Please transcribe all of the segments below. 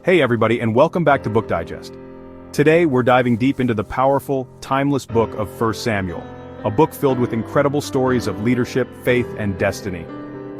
Hey everybody, and welcome back to Book Digest. Today we're diving deep into the powerful, timeless book of 1 Samuel, a book filled with incredible stories of leadership, faith, and destiny.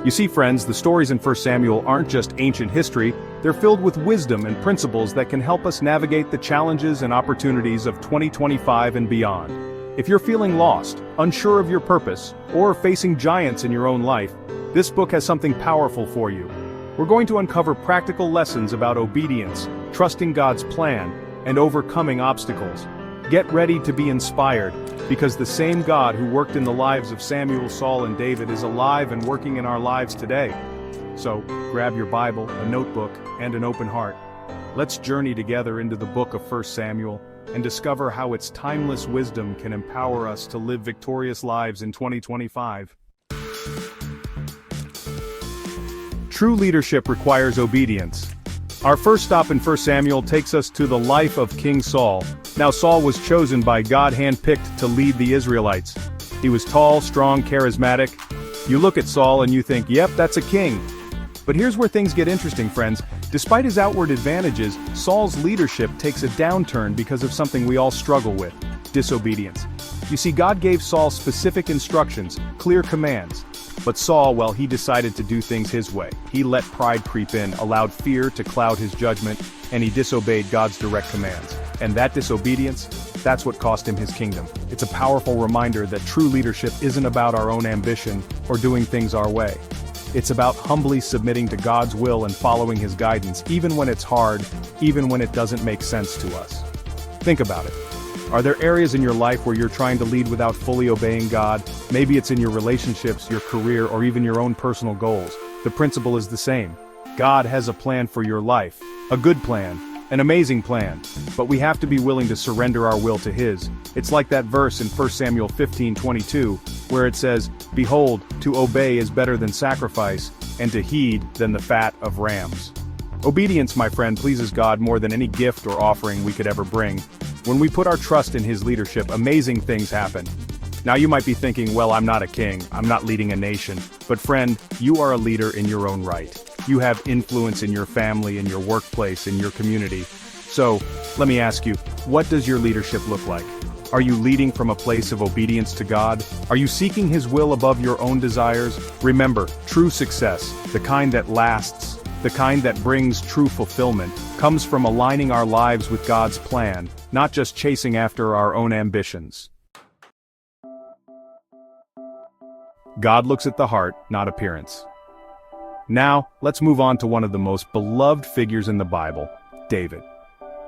You see, friends, the stories in 1 Samuel aren't just ancient history, they're filled with wisdom and principles that can help us navigate the challenges and opportunities of 2025 and beyond. If you're feeling lost, unsure of your purpose, or facing giants in your own life, this book has something powerful for you. We're going to uncover practical lessons about obedience, trusting God's plan, and overcoming obstacles. Get ready to be inspired, because the same God who worked in the lives of Samuel, Saul, and David is alive and working in our lives today. So, grab your Bible, a notebook, and an open heart. Let's journey together into the book of 1 Samuel and discover how its timeless wisdom can empower us to live victorious lives in 2025. True leadership requires obedience. Our first stop in 1 Samuel takes us to the life of King Saul. Now Saul was chosen by God, handpicked to lead the Israelites. He was tall, strong, charismatic. You look at Saul and you think, yep, that's a king. But here's where things get interesting, friends. Despite his outward advantages, Saul's leadership takes a downturn because of something we all struggle with: disobedience. You see, God gave Saul specific instructions, clear commands. But Saul, well, he decided to do things his way. He let pride creep in, allowed fear to cloud his judgment, and he disobeyed God's direct commands. And that disobedience, that's what cost him his kingdom. It's a powerful reminder that true leadership isn't about our own ambition or doing things our way. It's about humbly submitting to God's will and following his guidance, even when it's hard, even when it doesn't make sense to us. Think about it. Are there areas in your life where you're trying to lead without fully obeying God? Maybe it's in your relationships, your career, or even your own personal goals. The principle is the same. God has a plan for your life. A good plan. An amazing plan. But we have to be willing to surrender our will to His. It's like that verse in 1 Samuel 15:22, where it says, "Behold, to obey is better than sacrifice, and to heed than the fat of rams." Obedience, my friend, pleases God more than any gift or offering we could ever bring. When we put our trust in His leadership, amazing things happen. Now you might be thinking, well, I'm not a king, I'm not leading a nation. But friend, you are a leader in your own right. You have influence in your family, in your workplace, in your community. So, let me ask you, what does your leadership look like? Are you leading from a place of obedience to God? Are you seeking His will above your own desires? Remember, true success, the kind that lasts, the kind that brings true fulfillment, comes from aligning our lives with God's plan, not just chasing after our own ambitions. God looks at the heart, not appearance. Now, let's move on to one of the most beloved figures in the Bible, David.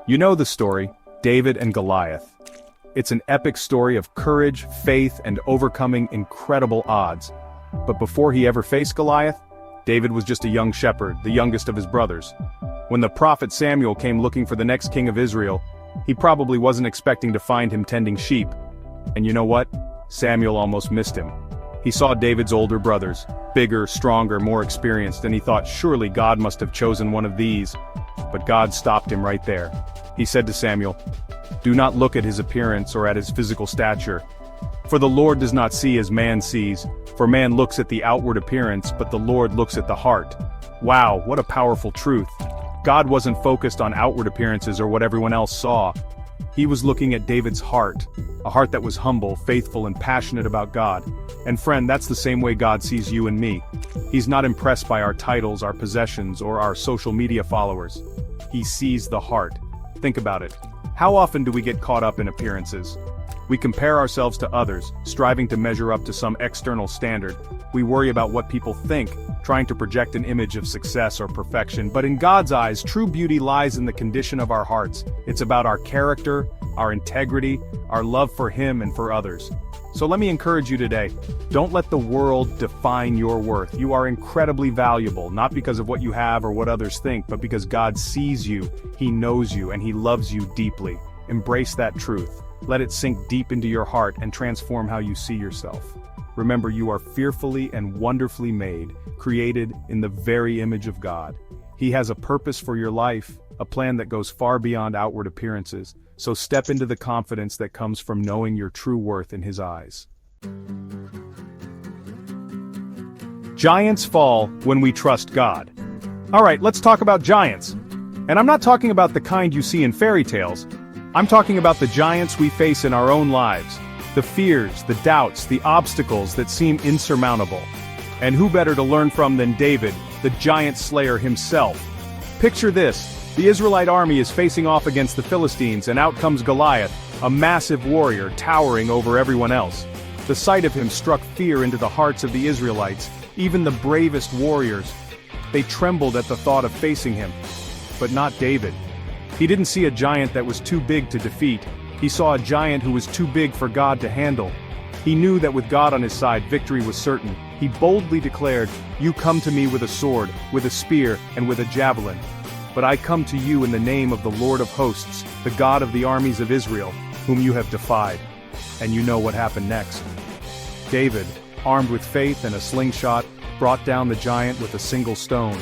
You know the story, David and Goliath. It's an epic story of courage, faith, and overcoming incredible odds. But before he ever faced Goliath, David was just a young shepherd, the youngest of his brothers. When the prophet Samuel came looking for the next king of Israel, he probably wasn't expecting to find him tending sheep. And you know what? Samuel almost missed him. He saw David's older brothers, bigger, stronger, more experienced, and he thought surely God must have chosen one of these. But God stopped him right there. He said to Samuel, "Do not look at his appearance or at his physical stature. For the Lord does not see as man sees, for man looks at the outward appearance, but the Lord looks at the heart." Wow, what a powerful truth. God wasn't focused on outward appearances or what everyone else saw. He was looking at David's heart, a heart that was humble, faithful, and passionate about God. And friend, that's the same way God sees you and me. He's not impressed by our titles, our possessions, or our social media followers. He sees the heart. Think about it. How often do we get caught up in appearances? We compare ourselves to others, striving to measure up to some external standard. We worry about what people think, trying to project an image of success or perfection. But in God's eyes, true beauty lies in the condition of our hearts. It's about our character, our integrity, our love for Him and for others. So let me encourage you today. Don't let the world define your worth. You are incredibly valuable, not because of what you have or what others think, but because God sees you, He knows you, and He loves you deeply. Embrace that truth. Let it sink deep into your heart and transform how you see yourself. Remember, you are fearfully and wonderfully made, created in the very image of God. He has a purpose for your life, a plan that goes far beyond outward appearances. So step into the confidence that comes from knowing your true worth in His eyes. Giants fall when we trust God. All right, let's talk about giants. And I'm not talking about the kind you see in fairy tales. I'm talking about the giants we face in our own lives. The fears, the doubts, the obstacles that seem insurmountable. And who better to learn from than David, the giant slayer himself? Picture this. The Israelite army is facing off against the Philistines, and out comes Goliath, a massive warrior towering over everyone else. The sight of him struck fear into the hearts of the Israelites, even the bravest warriors. They trembled at the thought of facing him. But not David. He didn't see a giant that was too big to defeat. He saw a giant who was too big for God to handle. He knew that with God on his side, victory was certain. He boldly declared, "You come to me with a sword, with a spear, and with a javelin. But I come to you in the name of the Lord of hosts, the God of the armies of Israel, whom you have defied." And you know what happened next. David, armed with faith and a slingshot, brought down the giant with a single stone.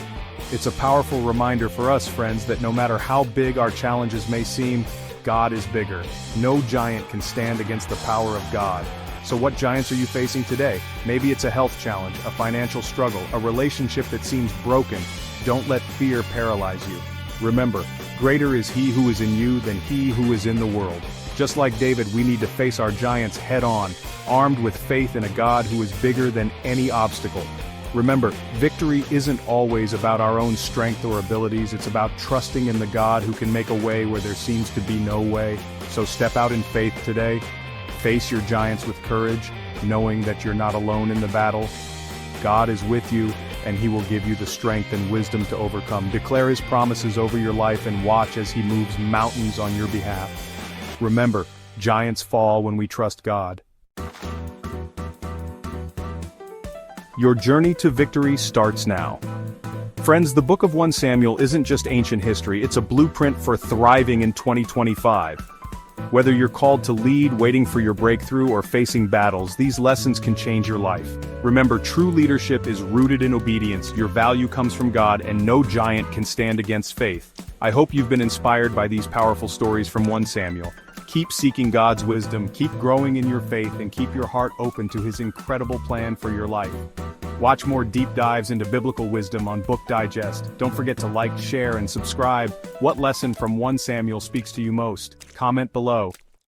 It's a powerful reminder for us, friends, that no matter how big our challenges may seem, God is bigger. No giant can stand against the power of God. So what giants are you facing today? Maybe it's a health challenge, a financial struggle, a relationship that seems broken. Don't let fear paralyze you. Remember, greater is He who is in you than he who is in the world. Just like David, we need to face our giants head-on, armed with faith in a God who is bigger than any obstacle. Remember, victory isn't always about our own strength or abilities, it's about trusting in the God who can make a way where there seems to be no way. So step out in faith today. Face your giants with courage, knowing that you're not alone in the battle. God is with you, and He will give you the strength and wisdom to overcome. Declare His promises over your life and watch as He moves mountains on your behalf. Remember, giants fall when we trust God. Your journey to victory starts now. Friends, the book of 1 Samuel isn't just ancient history, it's a blueprint for thriving in 2025. Whether you're called to lead, waiting for your breakthrough, or facing battles, these lessons can change your life. Remember, true leadership is rooted in obedience, your value comes from God, and no giant can stand against faith. I hope you've been inspired by these powerful stories from 1 Samuel. Keep seeking God's wisdom, keep growing in your faith, and keep your heart open to His incredible plan for your life. Watch more deep dives into biblical wisdom on Book Digest. Don't forget to like, share, and subscribe. What lesson from 1 Samuel speaks to you most? Comment below.